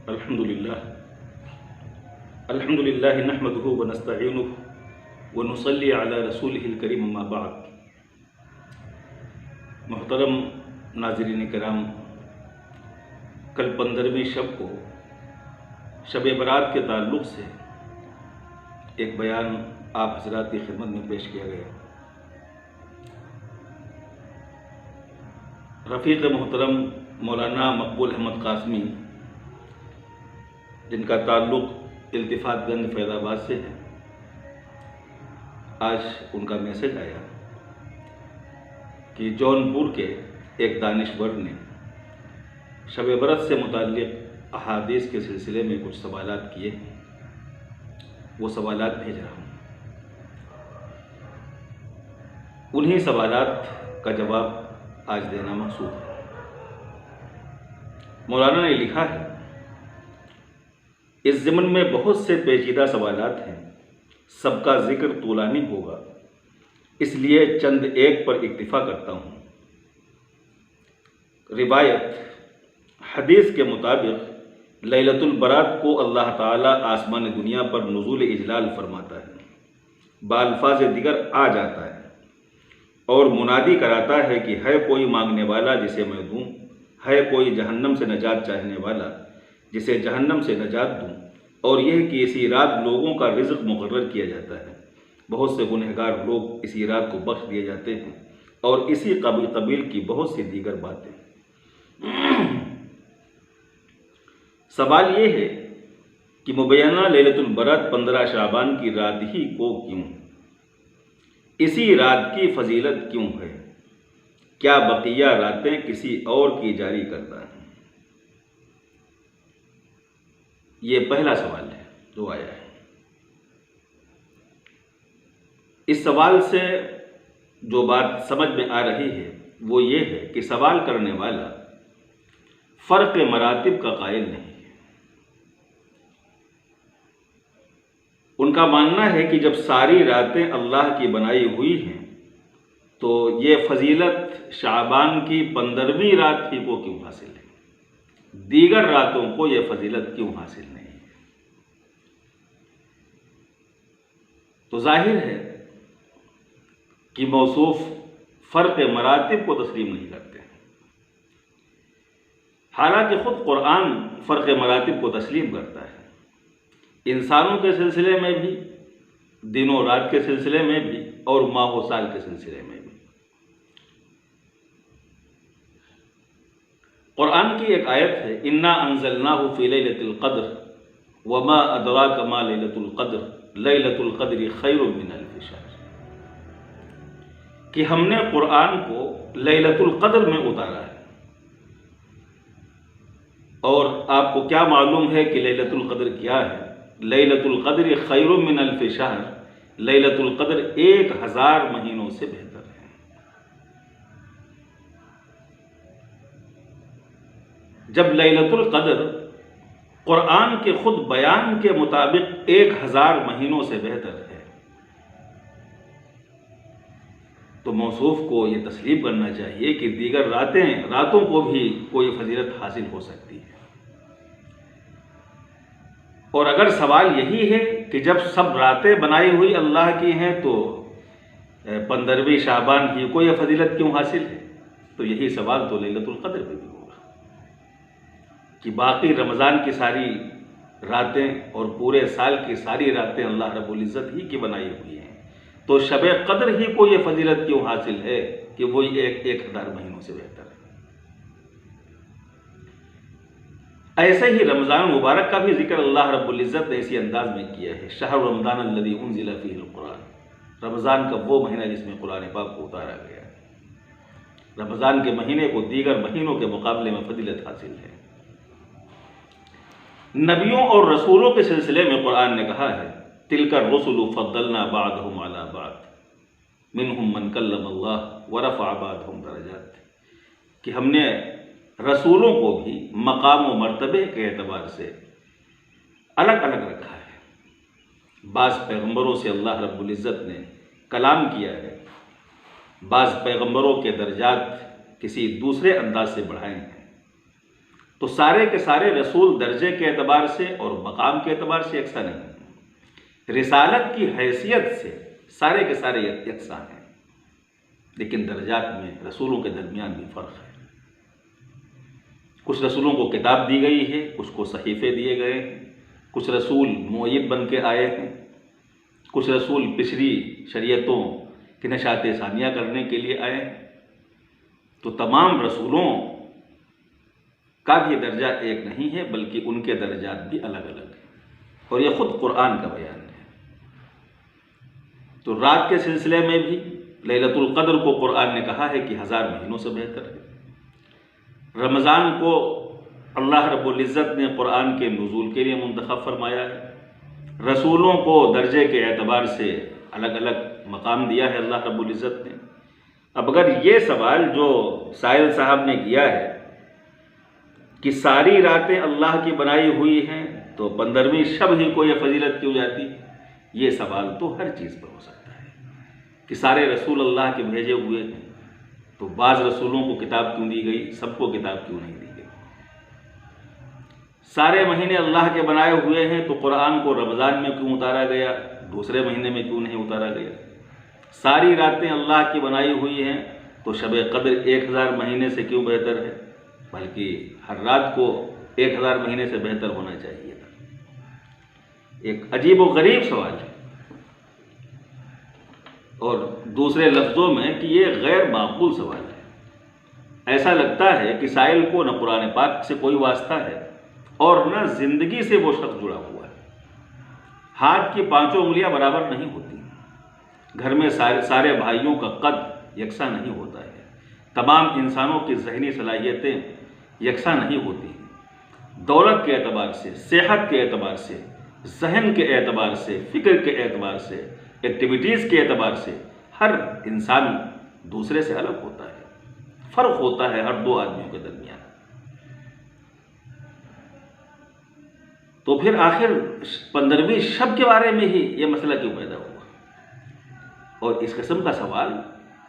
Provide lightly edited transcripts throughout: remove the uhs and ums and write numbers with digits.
الحمد للہ نحمده ونستعینه ونصلی علی رسولہ الکریم اما بعد۔ محترم ناظرین کرام، کل 15ویں شب کو شب برات کے تعلق سے ایک بیان آپ حضرات کی خدمت میں پیش کیا گیا۔ رفیق محترم مولانا مقبول احمد قاسمی، جن کا تعلق التفات گنج فیض آباد سے ہے، آج ان کا میسج آیا کہ جون پور کے ایک دانشور نے شب برات سے متعلق احادیث کے سلسلے میں کچھ سوالات کیے، وہ سوالات بھیج رہا ہوں۔ انہی سوالات کا جواب آج دینا مقصود ہے۔ مولانا نے لکھا ہے، اس ضمن میں بہت سے پیچیدہ سوالات ہیں، سب کا ذکر طولانی ہوگا، اس لیے چند ایک پر اکتفا کرتا ہوں۔ روایت حدیث کے مطابق لیلۃ البرات کو اللہ تعالیٰ آسمان دنیا پر نزول اجلال فرماتا ہے، بالفاظ دیگر آ جاتا ہے اور منادی کراتا ہے کہ ہے کوئی مانگنے والا جسے میں دوں، ہے کوئی جہنم سے نجات چاہنے والا جسے جہنم سے نجات دوں، اور یہ کہ اسی رات لوگوں کا رزق مقرر کیا جاتا ہے، بہت سے گنہگار لوگ اسی رات کو بخش دیے جاتے ہیں، اور اسی قبیل کی بہت سی دیگر باتیں۔ سوال یہ ہے کہ مبینہ لیلۃ البرات 15 شعبان کی رات ہی کو کیوں، اسی رات کی فضیلت کیوں ہے؟ کیا بقیہ راتیں کسی اور کی جاری کرتا ہے؟ یہ پہلا سوال ہے جو آیا ہے۔ اس سوال سے جو بات سمجھ میں آ رہی ہے وہ یہ ہے کہ سوال کرنے والا فرق مراتب کا قائل نہیں ہے۔ ان کا ماننا ہے کہ جب ساری راتیں اللہ کی بنائی ہوئی ہیں تو یہ فضیلت شعبان کی 15ویں رات ہی کو کیوں حاصل ہے، دیگر راتوں کو یہ فضیلت کیوں حاصل نہیں ہے؟ تو ظاہر ہے کہ موصوف فرق مراتب کو تسلیم نہیں کرتے ہیں، حالانکہ خود قرآن فرق مراتب کو تسلیم کرتا ہے، انسانوں کے سلسلے میں بھی، دن و رات کے سلسلے میں بھی، اور ماہ و سال کے سلسلے میں بھی۔ قرآن کی ایک آیت ہے، انا انزلناہ فی لیلۃ القدر وما ادراک ما لیلۃ القدر لیلۃ القدر خیر من الف شہر، کہ ہم نے قرآن کو لیلۃ القدر میں اتارا ہے، اور آپ کو کیا معلوم ہے کہ لیلۃ القدر کیا ہے؟ لیلۃ القدر خیر من الف شہر، لیلۃ القدر 1000 مہینوں سے بہتر ہے۔ جب لیلۃ القدر قرآن کے خود بیان کے مطابق 1000 مہینوں سے بہتر ہے تو موصوف کو یہ تسلیم کرنا چاہیے کہ دیگر راتوں کو بھی کوئی فضیلت حاصل ہو سکتی ہے۔ اور اگر سوال یہی ہے کہ جب سب راتیں بنائی ہوئی اللہ کی ہیں تو 15ویں شعبان ہی کو یہ فضیلت کیوں حاصل ہے، تو یہی سوال تو لیلۃ القدر پہ بھی ہوگا کہ باقی رمضان کی ساری راتیں اور پورے سال کی ساری راتیں اللہ رب العزت ہی کی بنائی ہوئی ہیں، تو شب قدر ہی کو یہ فضیلت کیوں حاصل ہے کہ وہی 1000 مہینوں سے بہتر ہے۔ ایسے ہی رمضان مبارک کا بھی ذکر اللہ رب العزت نے اسی انداز میں کیا ہے، شہر رمضان الذی انزل فیہ القرآن، رمضان کا وہ مہینہ جس میں قرآن پاک کو اتارا گیا ہے۔ رمضان کے مہینے کو دیگر مہینوں کے مقابلے میں فضیلت حاصل ہے۔ نبیوں اور رسولوں کے سلسلے میں قرآن نے کہا ہے، تلک الرسل فضلنا بعضهم علی بعض منہم من کلم اللہ ورفع بعضهم درجات، کہ ہم نے رسولوں کو بھی مقام و مرتبے کے اعتبار سے الگ الگ رکھا ہے۔ بعض پیغمبروں سے اللہ رب العزت نے کلام کیا ہے، بعض پیغمبروں کے درجات کسی دوسرے انداز سے بڑھائے ہیں، تو سارے کے سارے رسول درجے کے اعتبار سے اور مقام کے اعتبار سے یکساں نہیں، رسالت کی حیثیت سے سارے کے سارے یکساں ہیں، لیکن درجات میں رسولوں کے درمیان بھی فرق ہے۔ کچھ رسولوں کو کتاب دی گئی ہے، کچھ کو صحیفے دیے گئے ہیں، کچھ رسول مؤید بن کے آئے ہیں، کچھ رسول پچھلی شریعتوں کی نشات ثانیہ کرنے کے لیے آئے ہیں۔ تو تمام رسولوں کا بھی درجہ ایک نہیں ہے، بلکہ ان کے درجات بھی الگ الگ ہیں، اور یہ خود قرآن کا بیان ہے۔ تو رات کے سلسلے میں بھی لیلۃ القدر کو قرآن نے کہا ہے کہ 1000 مہینوں سے بہتر ہے۔ رمضان کو اللہ رب العزت نے قرآن کے نزول کے لیے منتخب فرمایا ہے۔ رسولوں کو درجے کے اعتبار سے الگ الگ مقام دیا ہے اللہ رب العزت نے۔ اب اگر یہ سوال جو سائل صاحب نے کیا ہے کہ ساری راتیں اللہ کی بنائی ہوئی ہیں تو 15ویں شب ہی کو یہ فضیلت کیوں جاتی ہے، یہ سوال تو ہر چیز پر ہو سکتا ہے کہ سارے رسول اللہ کے بھیجے ہوئے ہیں تو بعض رسولوں کو کتاب کیوں دی گئی، سب کو کتاب کیوں نہیں دی گئی؟ سارے مہینے اللہ کے بنائے ہوئے ہیں تو قرآن کو رمضان میں کیوں اتارا گیا، دوسرے مہینے میں کیوں نہیں اتارا گیا؟ ساری راتیں اللہ کی بنائی ہوئی ہیں تو شب قدر 1000 مہینے سے کیوں بہتر ہے، بلکہ ہر رات کو 1000 مہینے سے بہتر ہونا چاہیے تھا۔ ایک عجیب و غریب سوال ہے، اور دوسرے لفظوں میں کہ یہ غیر معقول سوال ہے۔ ایسا لگتا ہے کہ سائل کو نہ قرآن پاک سے کوئی واسطہ ہے اور نہ زندگی سے وہ شخص جڑا ہوا ہے۔ ہاتھ کی 5 انگلیاں برابر نہیں ہوتی، گھر میں سارے بھائیوں کا قد یکساں نہیں ہوتا ہے، تمام انسانوں کی ذہنی صلاحیتیں یکساں نہیں ہوتی ہیں، دولت کے اعتبار سے، صحت کے اعتبار سے، ذہن کے اعتبار سے، فکر کے اعتبار سے، ایکٹیویٹیز کے اعتبار سے ہر انسان دوسرے سے الگ ہوتا ہے، فرق ہوتا ہے ہر 2 آدمیوں کے درمیان۔ تو پھر آخر 15ویں شب کے بارے میں ہی یہ مسئلہ کیوں پیدا ہوا؟ اور اس قسم کا سوال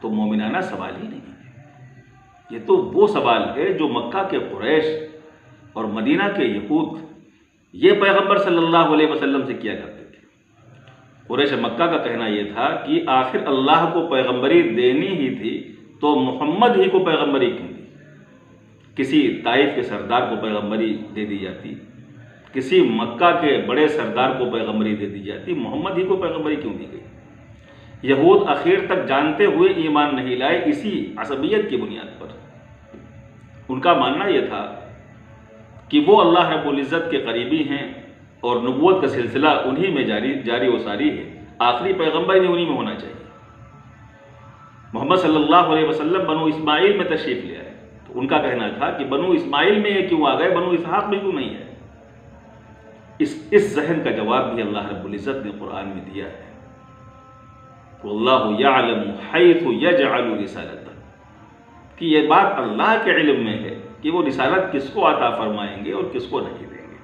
تو مومنانہ سوال ہی نہیں ہے، یہ تو وہ سوال ہے جو مکہ کے قریش اور مدینہ کے یہود یہ پیغمبر صلی اللہ علیہ وسلم سے کیا کرتے تھے۔ قریش مکہ کا کہنا یہ تھا کہ آخر اللہ کو پیغمبری دینی ہی تھی تو محمد ہی کو پیغمبری کیوں دی؟ کسی طائف کے سردار کو پیغمبری دے دی جاتی، کسی مکہ کے بڑے سردار کو پیغمبری دے دی جاتی، محمد ہی کو پیغمبری کیوں دی گئی؟ یہود اخیر تک جانتے ہوئے ایمان نہیں لائے اسی عصبیت کی بنیاد پر۔ ان کا ماننا یہ تھا کہ وہ اللہ رب العزت کے قریبی ہیں اور نبوت کا سلسلہ انہی میں جاری و ساری ہے، آخری پیغمبر ہی انہی میں ہونا چاہیے۔ محمد صلی اللہ علیہ وسلم بنو اسماعیل میں تشریف لے آئے تو ان کا کہنا تھا کہ بنو اسماعیل میں یہ کیوں آ گئے، بنو اسحاق میں کیوں نہیں ہے؟ اس ذہن کا جواب بھی اللہ رب العزت نے قرآن میں دیا ہے۔ واللہ یعلم حیث یجعل رسالتہ، کہ یہ بات اللہ کے علم میں ہے کہ وہ رسالت کس کو عطا فرمائیں گے اور کس کو نہیں دیں گے۔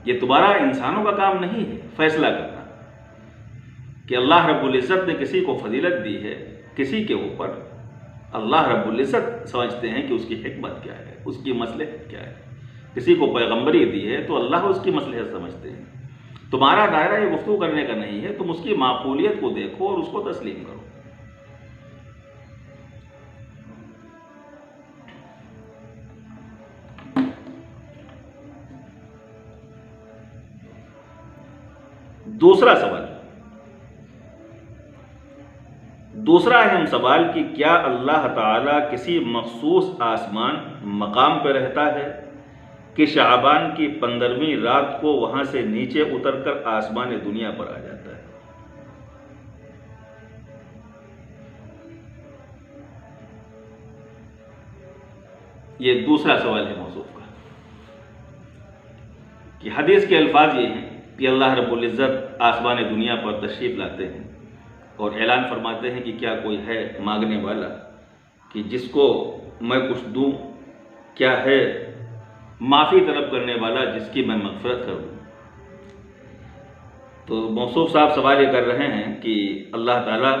یہ تمہارا انسانوں کا کام نہیں ہے فیصلہ کرنا کہ اللہ رب العزت نے کسی کو فضیلت دی ہے کسی کے اوپر۔ اللہ رب العزت سمجھتے ہیں کہ اس کی حکمت کیا ہے، اس کی مصلحت کیا ہے۔ کسی کو پیغمبری دی ہے تو اللہ اس کی مصلحت سمجھتے ہیں۔ تمہارا دائرہ یہ گفتگو کرنے کا نہیں ہے، تم اس کی معقولیت کو دیکھو اور اس کو تسلیم کرو۔ دوسرا اہم سوال کہ کیا اللہ تعالیٰ کسی مخصوص آسمان مقام پہ رہتا ہے کہ شعبان کی 15ویں رات کو وہاں سے نیچے اتر کر آسمان دنیا پر آ جاتا ہے؟ یہ دوسرا سوال ہے موصوف کا، کہ حدیث کے الفاظ یہ ہیں کہ اللہ رب العزت آسمان دنیا پر تشریف لاتے ہیں اور اعلان فرماتے ہیں کہ کیا کوئی ہے مانگنے والا کہ جس کو میں کچھ دوں، کیا ہے معافی طلب کرنے والا جس کی میں مغفرت کر دوں۔ تو موصوف صاحب سوال یہ کر رہے ہیں کہ اللہ تعالیٰ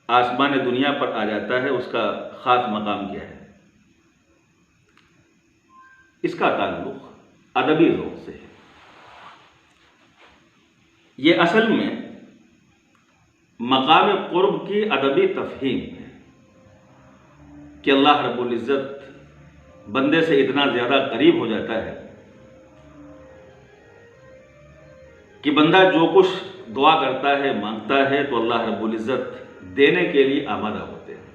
آسمان دنیا پر آ جاتا ہے، اس کا خاص مقام کیا ہے؟ اس کا تعلق ادبی ذوق سے ہے۔ یہ اصل میں مقام قرب کی ادبی تفہیم ہے کہ اللہ رب العزت بندے سے اتنا زیادہ قریب ہو جاتا ہے کہ بندہ جو کچھ دعا کرتا ہے، مانگتا ہے، تو اللہ رب العزت دینے کے لیے آمادہ ہوتے ہیں۔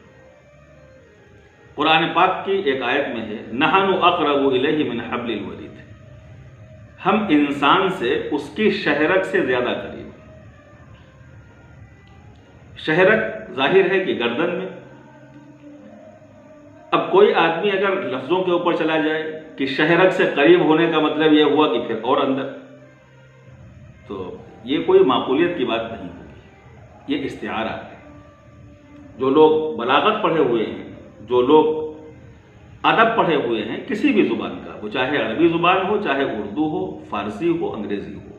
قرآن پاک کی ایک آیت میں ہے نحن اقرب الیہ من حبل الورید، ہم انسان سے اس کی شہرک سے زیادہ قریب ہیں۔ شہرک ظاہر ہے کہ گردن میں۔ اب کوئی آدمی اگر لفظوں کے اوپر چلا جائے کہ شہرک سے قریب ہونے کا مطلب یہ ہوا کہ پھر اور اندر، تو یہ کوئی معقولیت کی بات نہیں ہوگی، یہ استعارہ ہے۔ جو لوگ بلاغت پڑھے ہوئے ہیں، جو لوگ ادب پڑھے ہوئے ہیں کسی بھی زبان کا، وہ چاہے عربی زبان ہو، چاہے اردو ہو، فارسی ہو، انگریزی ہو،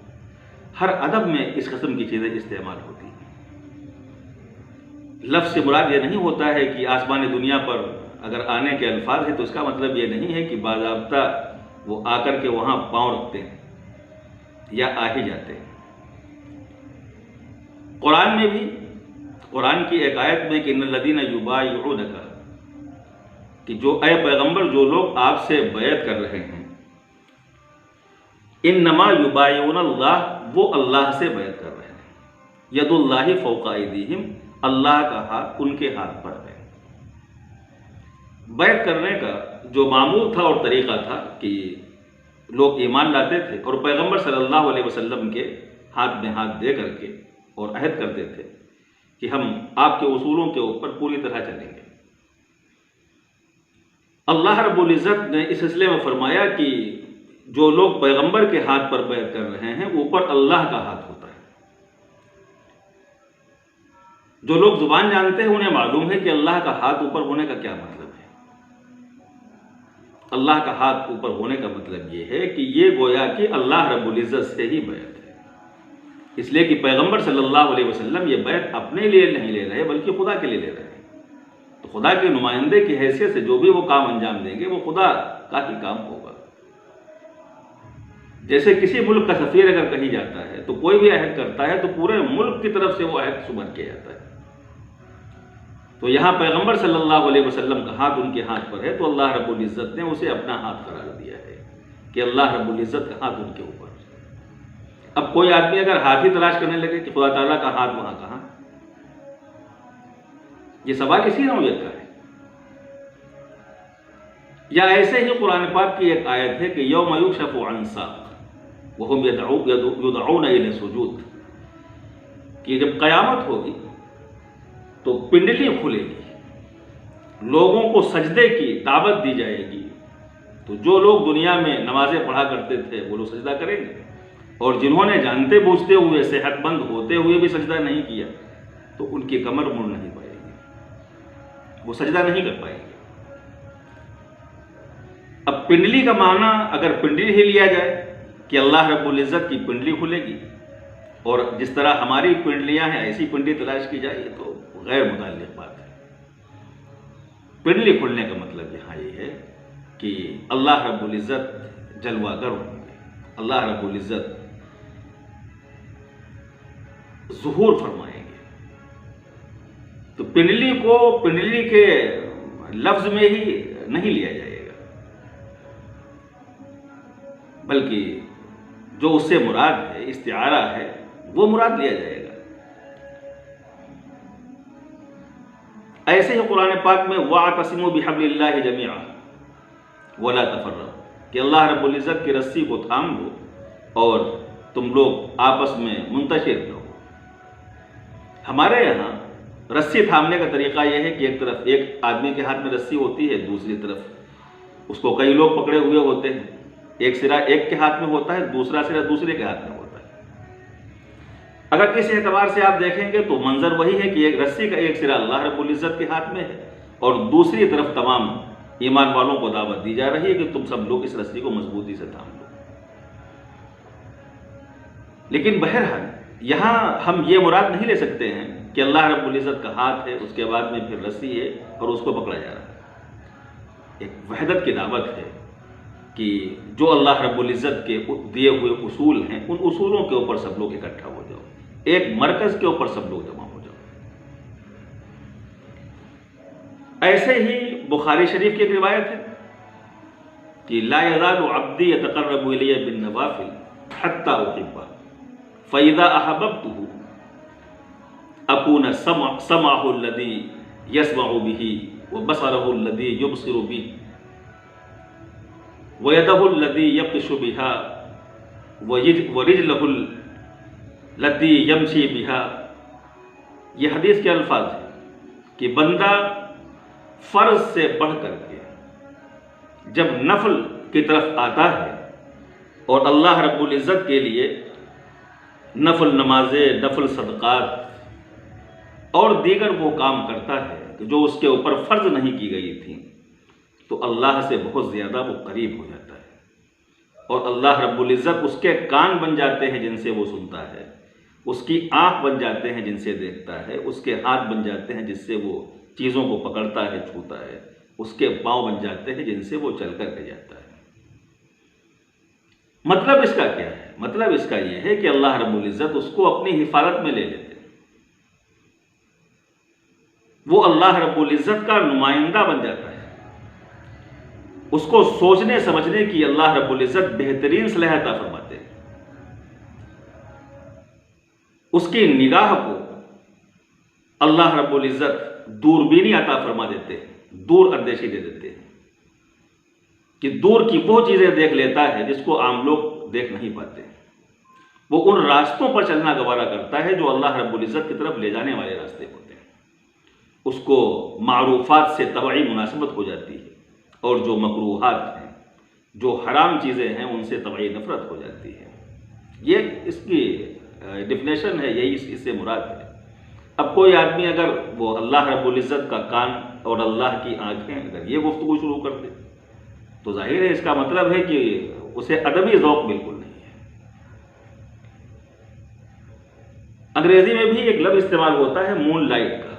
ہر ادب میں اس قسم کی چیزیں استعمال ہوتی ہیں۔ لفظ سے مراد یہ نہیں ہوتا ہے کہ آسمان دنیا پر اگر آنے کے الفاظ ہیں تو اس کا مطلب یہ نہیں ہے کہ باضابطہ وہ آ کر کے وہاں پاؤں رکھتے ہیں یا آ ہی جاتے ہیں۔ قرآن میں بھی، قرآن کی ایک آیت میں کہ ان الذین یبایعونک، کہ جو اے پیغمبر جو لوگ آپ سے بیعت کر رہے ہیں، انما یبایعون اللہ، وہ اللہ سے بیعت کر رہے ہیں، ید اللہ فوق ایدیہم، اللہ کا ہاتھ ان کے ہاتھ پر ہے۔ بیعت کرنے کا جو معمول تھا اور طریقہ تھا کہ لوگ ایمان لاتے تھے اور پیغمبر صلی اللہ علیہ وسلم کے ہاتھ میں ہاتھ دے کر کے اور عہد کرتے تھے کہ ہم آپ کے اصولوں کے اوپر پوری طرح چلیں گے۔ اللہ رب العزت نے اس سلسلے میں فرمایا کہ جو لوگ پیغمبر کے ہاتھ پر بیعت کر رہے ہیں اوپر اللہ کا ہاتھ ہوتا ہے۔ جو لوگ زبان جانتے ہیں انہیں معلوم ہے کہ اللہ کا ہاتھ اوپر ہونے کا کیا مطلب ہے۔ اللہ کا ہاتھ اوپر ہونے کا مطلب یہ ہے کہ یہ گویا کہ اللہ رب العزت سے ہی بیعت ہے، اس لیے کہ پیغمبر صلی اللہ علیہ وسلم یہ بیعت اپنے لیے نہیں لے رہے بلکہ خدا کے لیے لے رہے ہیں۔ تو خدا کے نمائندے کی حیثیت سے جو بھی وہ کام انجام دیں گے وہ خدا کا ہی کام ہوگا۔ جیسے کسی ملک کا سفیر اگر کہیں جاتا ہے تو کوئی بھی عہد کرتا ہے تو پورے ملک کی طرف سے وہ عہد شمار کیا جاتا ہے۔ تو یہاں پیغمبر صلی اللہ علیہ وسلم کا ہاتھ ان کے ہاتھ پر ہے تو اللہ رب العزت نے اسے اپنا ہاتھ قرار دیا ہے کہ اللہ رب العزت کا ہاتھ ان کے اوپر۔ اب کوئی آدمی اگر ہاتھ ہی تلاش کرنے لگے کہ خدا تعالیٰ کا ہاتھ وہاں کہاں، یہ سوال اسی نوعیت کا ہے۔ یا ایسے ہی قرآن پاک کی ایک آیت ہے کہ یوم یکشف عن ساق وہم یدعون الی السجود، کہ جب قیامت ہوگی تو پنڈلی کھلے گی، لوگوں کو سجدے کی دعوت دی جائے گی، تو جو لوگ دنیا میں نمازیں پڑھا کرتے تھے وہ لوگ سجدہ کریں گے، اور جنہوں نے جانتے بوجھتے ہوئے صحت مند ہوتے ہوئے بھی سجدہ نہیں کیا تو ان کی کمر مڑ نہیں پائے گی، وہ سجدہ نہیں کر پائیں گے۔ اب پنڈلی کا معنی اگر پنڈلی ہی لیا جائے کہ اللہ رب العزت کی پنڈلی کھلے گی اور جس طرح ہماری پنڈلیاں ہیں ایسی پنڈلی تلاش کی جائے تو غیر متعلق بات ہے۔ پنڈلی کھلنے کا مطلب یہاں یہ ہے کہ اللہ رب العزت جلوہ گر ہوں گے، اللہ رب العزت ظہور فرمائیں گے۔ تو پنڈلی کو پنڈلی کے لفظ میں ہی نہیں لیا جائے گا، بلکہ جو اس سے مراد ہے، استعارہ ہے، وہ مراد لیا جائے گا۔ ایسے ہی قرآن پاک میں وَاعْتَصِمُوا بِحَبْلِ اللَّهِ جَمِيعًا وَلَا تَفَرَّقُوا، کہ اللہ رب العزت کی رسی کو تھام لو اور تم لوگ آپس میں منتشر رہو۔ ہمارے یہاں رسی تھامنے کا طریقہ یہ ہے کہ ایک طرف ایک آدمی کے ہاتھ میں رسی ہوتی ہے، دوسری طرف اس کو کئی لوگ پکڑے ہوئے ہوتے ہیں، ایک سرا ایک کے ہاتھ میں ہوتا ہے، دوسرا سرا دوسرے کے ہاتھ میں ہوتا ہے۔ اگر کسی اعتبار سے آپ دیکھیں گے تو منظر وہی ہے کہ ایک رسی کا ایک سرا اللہ رب العزت کے ہاتھ میں ہے اور دوسری طرف تمام ایمان والوں کو دعوت دی جا رہی ہے کہ تم سب لوگ اس رسی کو مضبوطی سے تھام لو۔ لیکن بہرحال یہاں ہم یہ مراد نہیں لے سکتے ہیں کہ اللہ رب العزت کا ہاتھ ہے، اس کے بعد میں پھر رسی ہے اور اس کو پکڑا جا رہا ہے۔ ایک وحدت کی دعوت ہے کہ جو اللہ رب العزت کے دیے ہوئے اصول ہیں ان اصولوں کے اوپر سب لوگ اکٹھا ہو جاؤ، ایک مرکز کے اوپر سب لوگ جمع ہو جاؤ۔ ایسے ہی بخاری شریف کی ایک روایت ہے کہ لا یزال عبدی یتقرب الی بالنوافل حتی احبہ فاذا احببته اکون سمعہ الذی یسمع بہ وبصرہ الذی یبصر بہ وَيَدَهُ الَّذِي يَبْطِشُ بِهَا وَرِجْلَهُ الَّتِي يَمْشِي بِهَا۔ یہ حدیث کے الفاظ ہیں کہ بندہ فرض سے بڑھ کر کے جب نفل کی طرف آتا ہے اور اللہ رب العزت کے لیے نفل نمازیں، نفل صدقات اور دیگر وہ کام کرتا ہے جو اس کے اوپر فرض نہیں کی گئی تھی، تو اللہ سے بہت زیادہ وہ قریب ہو جاتا ہے، اور اللہ رب العزت اس کے کان بن جاتے ہیں جن سے وہ سنتا ہے، اس کی آنکھ بن جاتے ہیں جن سے دیکھتا ہے، اس کے ہاتھ بن جاتے ہیں جس سے وہ چیزوں کو پکڑتا ہے، چھوتا ہے، اس کے پاؤں بن جاتے ہیں جن سے وہ چل کر کے جاتا ہے۔ مطلب اس کا کیا ہے؟ مطلب اس کا یہ ہے کہ اللہ رب العزت اس کو اپنی حفاظت میں لے لیتے ہیں، وہ اللہ رب العزت کا نمائندہ بن جاتا ہے، اس کو سوچنے سمجھنے کی اللہ رب العزت بہترین صلاحیت عطا فرماتے ہیں، اس کی نگاہ کو اللہ رب العزت دوربینی عطا فرما دیتے ہیں، دور اندیشی دے دیتے ہیں کہ دور کی وہ چیزیں دیکھ لیتا ہے جس کو عام لوگ دیکھ نہیں پاتے، وہ ان راستوں پر چلنا گوارا کرتا ہے جو اللہ رب العزت کی طرف لے جانے والے راستے ہوتے ہیں، اس کو معروفات سے طبعی مناسبت ہو جاتی ہے، اور جو مکروہات ہیں، جو حرام چیزیں ہیں، ان سے طبعی نفرت ہو جاتی ہے۔ یہ اس کی ڈیفینیشن ہے، یہی اس سے مراد ہے۔ اب کوئی آدمی اگر وہ اللہ رب العزت کا کان اور اللہ کی آنکھیں اگر یہ گفتگو شروع کر دے تو ظاہر ہے اس کا مطلب ہے کہ اسے ادبی ذوق بالکل نہیں ہے۔ انگریزی میں بھی ایک لفظ استعمال ہوتا ہے مون لائٹ کا۔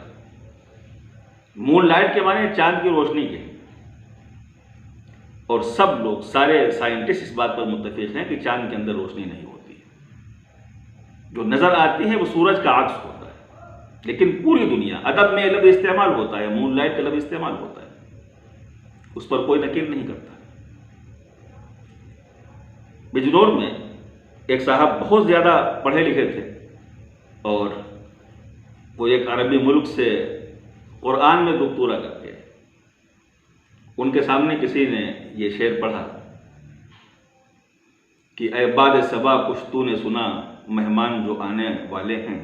مون لائٹ کے معنی چاند کی روشنی کے، اور سب لوگ، سارے سائنٹسٹ اس بات پر متفق ہیں کہ چاند کے اندر روشنی نہیں ہوتی ہے، جو نظر آتی ہے وہ سورج کا عکس ہوتا ہے، لیکن پوری دنیا ادب میں لفظ استعمال ہوتا ہے، مون لائٹ کا لفظ استعمال ہوتا ہے، اس پر کوئی نکیر نہیں کرتا۔ بجنور میں ایک صاحب بہت زیادہ پڑھے لکھے تھے، اور وہ ایک عربی ملک سے قرآن میں دکتورا کر کے، ان کے سامنے کسی نے یہ شعر پڑھا کہ اے باد صبا کچھ تو نے سنا، مہمان جو آنے والے ہیں،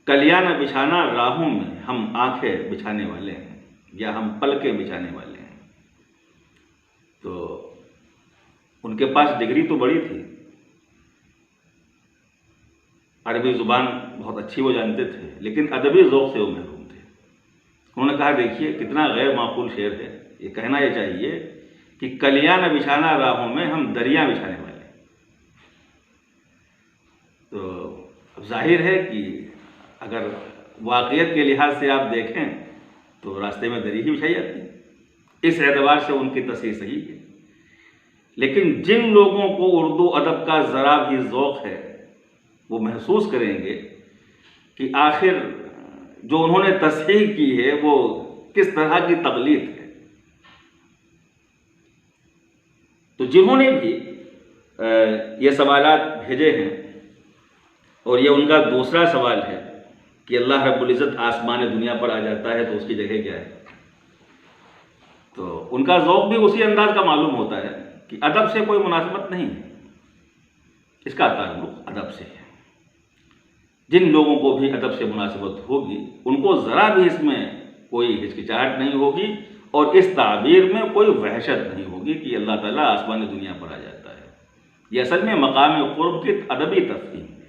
کلیاں نہ بچھانا راہوں میں، ہم آنکھیں بچھانے والے ہیں، یا ہم پلکیں بچھانے والے ہیں۔ تو ان کے پاس ڈگری تو بڑی تھی، عربی زبان بہت اچھی وہ جانتے تھے، لیکن ادبی ذوق سے وہ محروم تھے۔ انہوں نے کہا دیکھیے کتنا غیر معقول شعر ہے، یہ کہنا یہ چاہیے کہ کلیاں نہ بچھانا راہوں میں، ہم دریاں بچھانے والے ہیں۔ تو ظاہر ہے کہ اگر واقعیت کے لحاظ سے آپ دیکھیں تو راستے میں دری ہی بچھائی جاتی ہے، اس اعتبار سے ان کی تصحیح صحیح ہے۔ لیکن جن لوگوں کو اردو ادب کا ذرا بھی ذوق ہے وہ محسوس کریں گے کہ آخر جو انہوں نے تصحیح کی ہے وہ کس طرح کی تقلید ہے۔ تو جنہوں نے بھی یہ سوالات بھیجے ہیں، اور یہ ان کا دوسرا سوال ہے کہ اللہ رب العزت آسمان دنیا پر آ جاتا ہے تو اس کی جگہ کیا ہے، تو ان کا ذوق بھی اسی انداز کا معلوم ہوتا ہے کہ ادب سے کوئی مناسبت نہیں ہے، اس کا تعلق ادب سے ہے۔ جن لوگوں کو بھی ادب سے مناسبت ہوگی ان کو ذرا بھی اس میں کوئی ہچکچاہٹ نہیں ہوگی، اور اس تعبیر میں کوئی وحشت نہیں ہوگی کہ اللہ تعالیٰ آسمان دنیا پر آ جاتا ہے۔ یہ اصل میں مقام قرب کی ادبی تفہیم ہے۔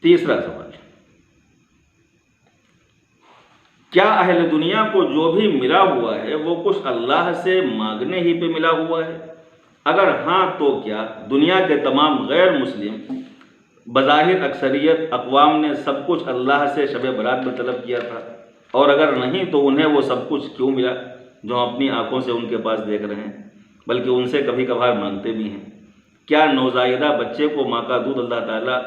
تیسرا سوال، کیا اہل دنیا کو جو بھی ملا ہوا ہے وہ کچھ اللہ سے مانگنے ہی پہ ملا ہوا ہے؟ اگر ہاں تو کیا دنیا کے تمام غیر مسلم بظاہر اکثریت اقوام نے سب کچھ اللہ سے شب برات میں طلب کیا تھا؟ اور اگر نہیں تو انہیں وہ سب کچھ کیوں ملا جو ہم اپنی آنکھوں سے ان کے پاس دیکھ رہے ہیں، بلکہ ان سے کبھی کبھار مانگتے بھی ہیں۔ کیا نوزائیدہ بچے کو ماں کا دودھ اللہ تعالیٰ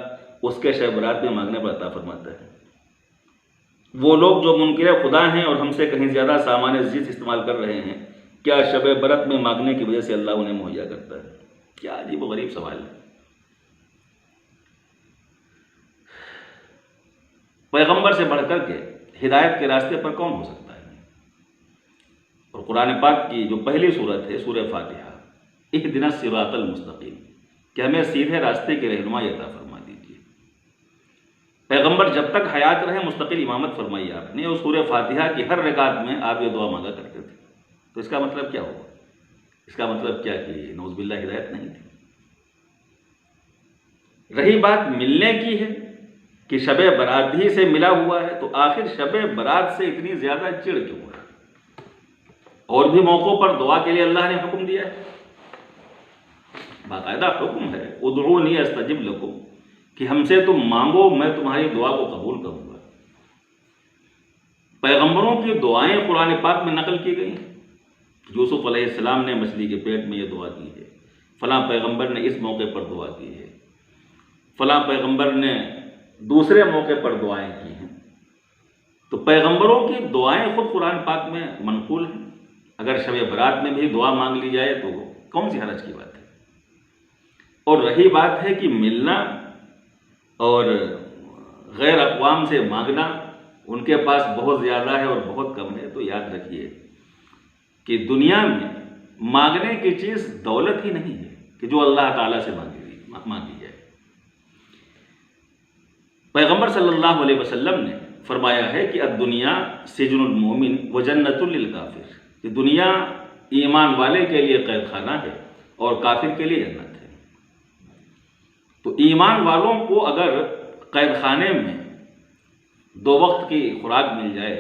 اس کے شب برات میں مانگنے پر عطا فرماتا ہے؟ وہ لوگ جو منکر خدا ہیں اور ہم سے کہیں زیادہ سامان زیست استعمال کر رہے ہیں، کیا شب برات میں مانگنے کی وجہ سے اللہ انہیں مہیا کرتا ہے؟ کیا عجیب و غریب سوال ہے۔ پیغمبر سے بڑھ کر کے ہدایت کے راستے پر کون ہو سکتا ہے؟ اور قرآن پاک کی جو پہلی صورت ہے سورہ فاتحہ، اہدنا الصراط المستقیم، کہ ہمیں سیدھے راستے کی رہنمائی عطا فرما دیجیے۔ پیغمبر جب تک حیات رہے مستقل امامت فرمائی آپ نے، اور سورہ فاتحہ کی ہر رکعت میں آپ یہ دعا مانگا کرتے تھے، تو اس کا مطلب کیا ہوگا؟ اس کا مطلب کیا کہ نعوذ باللہ ہدایت نہیں تھی۔ رہی بات ملنے کی ہے کہ شب برات ہی سے ملا ہوا ہے، تو آخر شب برات سے اتنی زیادہ چڑ کیوں ہے؟ اور بھی موقعوں پر دعا کے لیے اللہ نے حکم دیا ہے، باقاعدہ حکم ہے، ادعونی استجب لکم، کہ ہم سے تم مانگو میں تمہاری دعا کو قبول کروں گا۔ پیغمبروں کی دعائیں قرآن پاک میں نقل کی گئی ہیں۔ یوسف علیہ السلام نے مچھلی کے پیٹ میں یہ دعا کی ہے، فلاں پیغمبر نے اس موقع پر دعا کی ہے، فلاں پیغمبر نے دوسرے موقع پر دعائیں کی ہیں۔ تو پیغمبروں کی دعائیں خود قرآن پاک میں منقول ہیں۔ اگر شب برات میں بھی دعا مانگ لی جائے تو کون سی حرج کی بات ہے؟ اور رہی بات ہے کہ ملنا اور غیر اقوام سے مانگنا، ان کے پاس بہت زیادہ ہے اور بہت کم ہے، تو یاد رکھیے کہ دنیا میں مانگنے کی چیز دولت ہی نہیں ہے کہ جو اللہ تعالیٰ سے مانگی جائے۔ پیغمبر صلی اللہ علیہ وسلم نے فرمایا ہے کہ الدنیا سجن المومن و جنت للکافر، کہ دنیا ایمان والے کے لیے قید خانہ ہے اور کافر کے لیے جنت ہے۔ تو ایمان والوں کو اگر قید خانے میں 2 وقت کی خوراک مل جائے،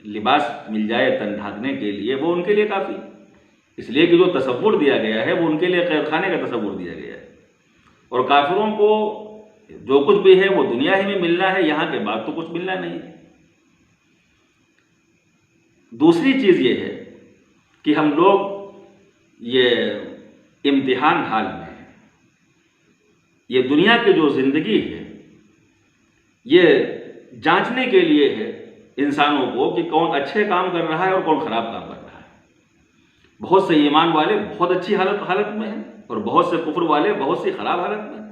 لباس مل جائے تن ڈھانکنے کے لیے، وہ ان کے لیے کافی، اس لیے کہ جو تصور دیا گیا ہے وہ ان کے لیے قید خانے کا تصور دیا گیا ہے۔ اور کافروں کو جو کچھ بھی ہے وہ دنیا ہی میں ملنا ہے، یہاں کے بعد تو کچھ ملنا نہیں ہے۔ دوسری چیز یہ ہے کہ ہم لوگ یہ امتحان حال میں ہیں۔ یہ دنیا کی جو زندگی ہے یہ جانچنے کے لیے ہے انسانوں کو کہ کون اچھے کام کر رہا ہے اور کون خراب کام کر رہا ہے۔ بہت سے ایمان والے بہت اچھی حالت میں ہیں، اور بہت سے کفر والے بہت سی خراب حالت میں ہیں،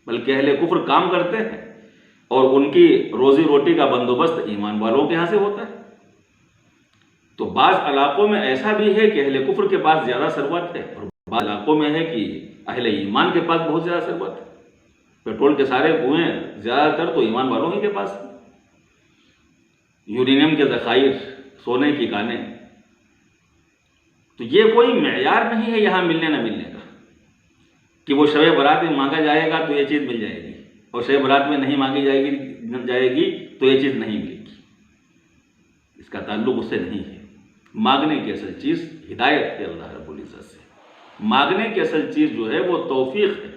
بلکہ اہل کفر کام کرتے ہیں اور ان کی روزی روٹی کا بندوبست ایمان والوں کے ہاں سے ہوتا ہے۔ تو بعض علاقوں میں ایسا بھی ہے کہ اہل کفر کے پاس زیادہ ثروت ہے، اور بعض علاقوں میں ہے کہ اہل ایمان کے پاس بہت زیادہ ثروت ہے۔ پیٹرول کے سارے کنویں زیادہ تر تو ایمان والوں ہی کے پاس ہیں، یورینیم کے ذخائر، سونے کی کانیں۔ تو یہ کوئی معیار نہیں ہے یہاں ملنے نہ ملنے کا کہ وہ شب برات میں مانگا جائے گا تو یہ چیز مل جائے گی، اور شب برات میں نہیں مانگی جائے گی تو یہ چیز نہیں ملے گی۔ اس کا تعلق اس سے نہیں ہے۔ مانگنے کی اصل چیز ہدایت ہے اللہ رب العزت سے، مانگنے کی اصل چیز جو ہے وہ توفیق ہے،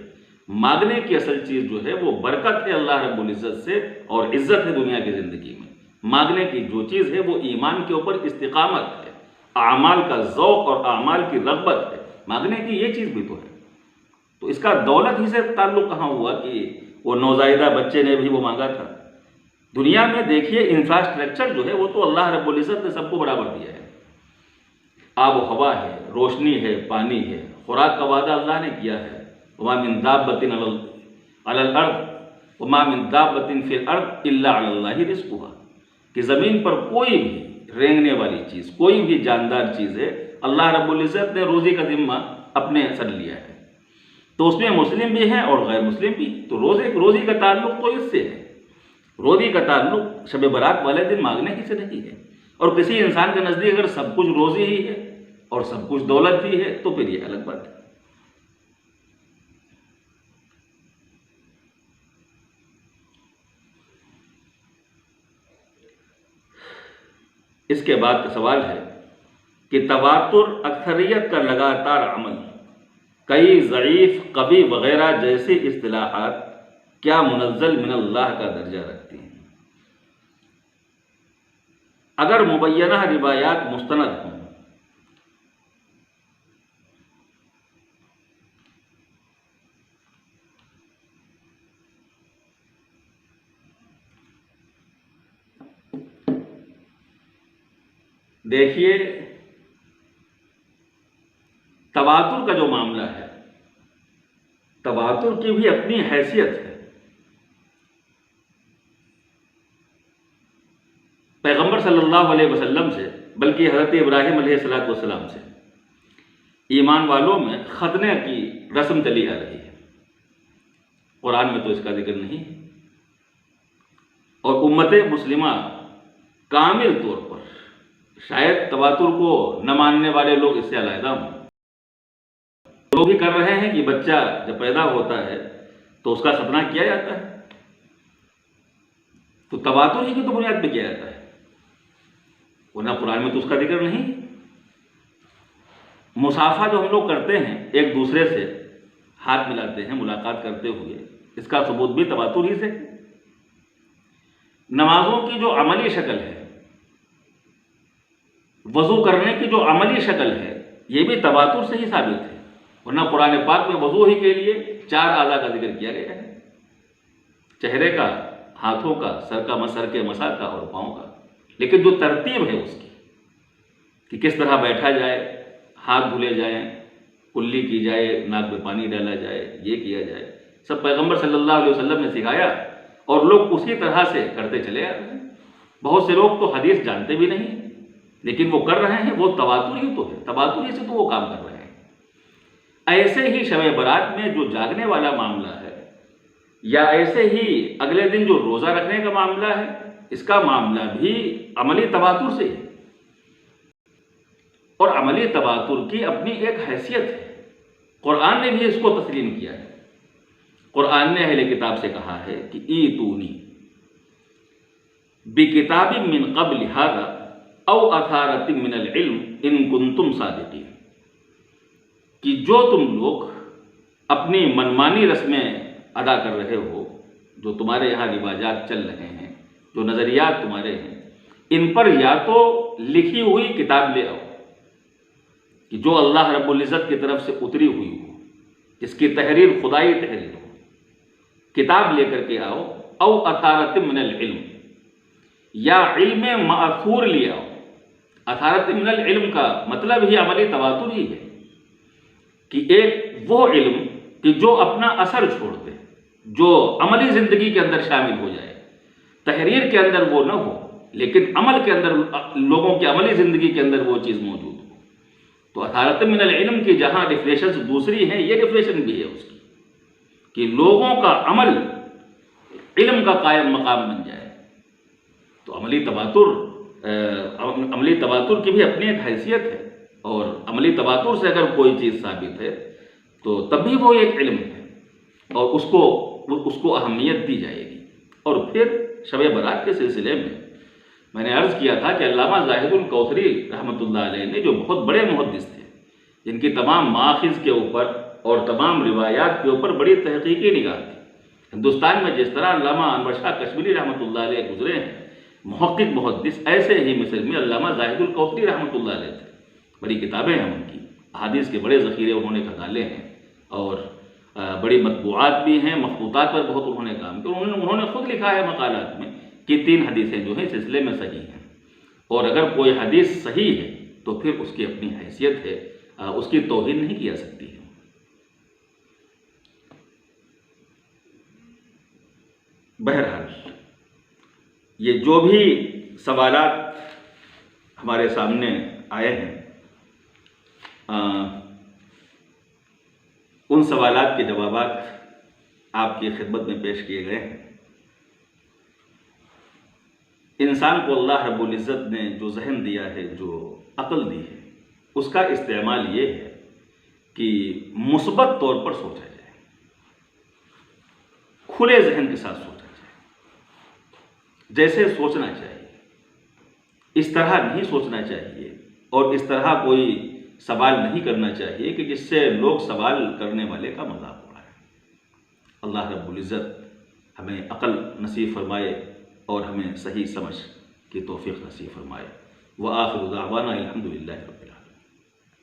مانگنے کی اصل چیز جو ہے وہ برکت ہے اللہ رب العزت سے، اور عزت ہے دنیا کی زندگی میں۔ مانگنے کی جو چیز ہے وہ ایمان کے اوپر استقامت ہے، اعمال کا ذوق اور اعمال کی رغبت ہے۔ مانگنے کی یہ چیز بھی تو ہے، تو اس کا دولت ہی سے تعلق کہاں ہوا کہ وہ نوزائیدہ بچے نے بھی وہ مانگا تھا؟ دنیا میں دیکھیے انفراسٹرکچر جو ہے وہ تو اللہ رب العزت نے سب کو برابر دیا ہے۔ آب و ہوا ہے، روشنی ہے، پانی ہے، خوراک کا وعدہ اللہ نے کیا ہے۔ وما من دابۃ علی الارض وما من دابۃ فی الارض الا علی اللہ رزقها، کہ زمین پر کوئی بھی رینگنے والی چیز، کوئی بھی جاندار چیز ہے، اللہ رب العزت نے روزی کا ذمہ اپنے سر لیا ہے۔ تو اس میں مسلم بھی ہیں اور غیر مسلم بھی۔ تو روزی کا تعلق تو اس سے ہے، روزی کا تعلق شب برات والے دن مانگنے ہی سے نہیں ہے۔ اور کسی انسان کے نزدیک اگر سب کچھ روزی ہی ہے اور سب کچھ دولت ہی ہے تو پھر یہ الگ بات ہے۔ اس کے بعد کا سوال ہے کہ تواتر اکثریت کا لگاتار عمل، کئی ضعیف، قوی وغیرہ جیسی اصطلاحات کیا منزل من اللہ کا درجہ رکھتی ہیں؟ اگر مبینہ روایات مستند ہوں، دیکھیے تواتر کا جو معاملہ ہے، تواتر کی بھی اپنی حیثیت ہے۔ پیغمبر صلی اللہ علیہ وسلم سے، بلکہ حضرت ابراہیم علیہ السلام سے ایمان والوں میں ختنہ کی رسم چلی آ رہی ہے۔ قرآن میں تو اس کا ذکر نہیں ہے، اور امت مسلمہ کامل طور پر، شاید تواتر کو نہ ماننے والے لوگ اس سے علیحدہ ہوں، لوگ ہی کر رہے ہیں کہ بچہ جب پیدا ہوتا ہے تو اس کا ختنہ کیا جاتا ہے، تو تواتر ہی کی تو بنیاد پہ کیا جاتا ہے، ورنہ قرآن میں تو اس کا ذکر نہیں۔ مصافحہ جو ہم لوگ کرتے ہیں، ایک دوسرے سے ہاتھ ملاتے ہیں ملاقات کرتے ہوئے، اس کا ثبوت بھی تواتر ہی سے۔ نمازوں کی جو عملی شکل ہے، وضو کرنے کی جو عملی شکل ہے، یہ بھی تواتر سے ہی ثابت ہے، ورنہ قرآن پاک میں وضو ہی کے لیے 4 اعضاء کا ذکر کیا گیا ہے، چہرے کا، ہاتھوں کا، سر کے مسا کا اور پاؤں کا، لیکن جو ترتیب ہے اس کی کہ کس طرح بیٹھا جائے، ہاتھ دھلے جائیں، کلی کی جائے، ناک میں پانی ڈالا جائے، یہ کیا جائے، سب پیغمبر صلی اللہ علیہ وسلم نے سکھایا، اور لوگ اسی طرح سے کرتے چلے آ رہے ہیں۔ بہت سے لوگ تو حدیث جانتے بھی نہیں، لیکن وہ کر رہے ہیں، وہ تواتر ہی تو ہے، تواتر ہی سے تو وہ کام کر رہے ہیں۔ ایسے ہی شب برات میں جو جاگنے والا معاملہ ہے، یا ایسے ہی اگلے دن جو روزہ رکھنے کا معاملہ ہے، اس کا معاملہ بھی عملی تواتر سے ہے، اور عملی تواتر کی اپنی ایک حیثیت ہے۔ قرآن نے بھی اس کو تسلیم کیا ہے۔ قرآن نے اہل کتاب سے کہا ہے کہ ایتونی بکتاب من قبل ھذا او اثارۃ من العلم ان کنتم صادقین، کہ جو تم لوگ اپنی منمانی رسمیں ادا کر رہے ہو، جو تمہارے یہاں رواجات چل رہے ہیں، جو نظریات تمہارے ہیں، ان پر یا تو لکھی ہوئی کتاب لے آؤ، کہ جو اللہ رب العزت کی طرف سے اتری ہوئی ہو، جس کی تحریر خدائی تحریر ہو، کتاب لے کر کے آؤ، او اثارۃ من العلم، یا علم مأثور لے آؤ۔ اثارۃ من العلم کا مطلب ہی عملی تواتر ہی ہے، کہ ایک وہ علم کہ جو اپنا اثر چھوڑ دے، جو عملی زندگی کے اندر شامل ہو جائے، تحریر کے اندر وہ نہ ہو لیکن عمل کے اندر، لوگوں کی عملی زندگی کے اندر وہ چیز موجود ہو۔ تو اثارۃ من العلم کی جہاں ڈیفینیشنز دوسری ہیں، یہ ڈیفینیشن بھی ہے اس کی، کہ لوگوں کا عمل علم کا قائم مقام بن جائے۔ تو عملی تواتر کی بھی اپنی ایک حیثیت ہے، اور عملی تواتر سے اگر کوئی چیز ثابت ہے تو تب بھی وہ ایک علم ہے، اور اس کو اہمیت دی جائے گی۔ اور پھر شب برات کے سلسلے میں نے عرض کیا تھا کہ علامہ زاہد الکوثری رحمۃ اللہ علیہ نے، جو بہت بڑے محدث تھے، جن کی تمام مآخذ کے اوپر اور تمام روایات کے اوپر بڑی تحقیقی نگاہ تھی، ہندوستان میں جس طرح علامہ انور شاہ کشمیری رحمۃ اللہ علیہ گزرے ہیں محقق محدث، ایسے ہی مصر میں علامہ زاہد الکوثری رحمۃ اللہ علیہ تھے۔ بڑی کتابیں ہیں ان کی، احادیث کے بڑے ذخیرے انہوں نے کھنگالے ہیں، اور بڑی مطبوعات بھی ہیں، مخطوطات پر بہت انہوں نے کام کیا۔ انہوں نے خود لکھا ہے مقالات میں کہ 3 حدیثیں جو ہیں سلسلے میں صحیح ہیں، اور اگر کوئی حدیث صحیح ہے تو پھر اس کی اپنی حیثیت ہے، اس کی توہین نہیں کی جا سکتی ہے۔ بہرحال یہ جو بھی سوالات ہمارے سامنے آئے ہیں، ان سوالات کے جوابات آپ کی خدمت میں پیش کیے گئے ہیں۔ انسان کو اللہ رب العزت نے جو ذہن دیا ہے، جو عقل دی ہے، اس کا استعمال یہ ہے کہ مثبت طور پر سوچا جائے، کھلے ذہن کے ساتھ سوچا جائے، جیسے سوچنا چاہیے، اس طرح نہیں سوچنا چاہیے، اور اس طرح کوئی سوال نہیں کرنا چاہیے کہ جس سے لوگ سوال کرنے والے کا مذاق اڑائیں۔ اللہ رب العزت ہمیں عقل نصیب فرمائے اور ہمیں صحیح سمجھ کی توفیق نصیب فرمائے۔ وآخر دعوانا الحمدللہ رب العالمین۔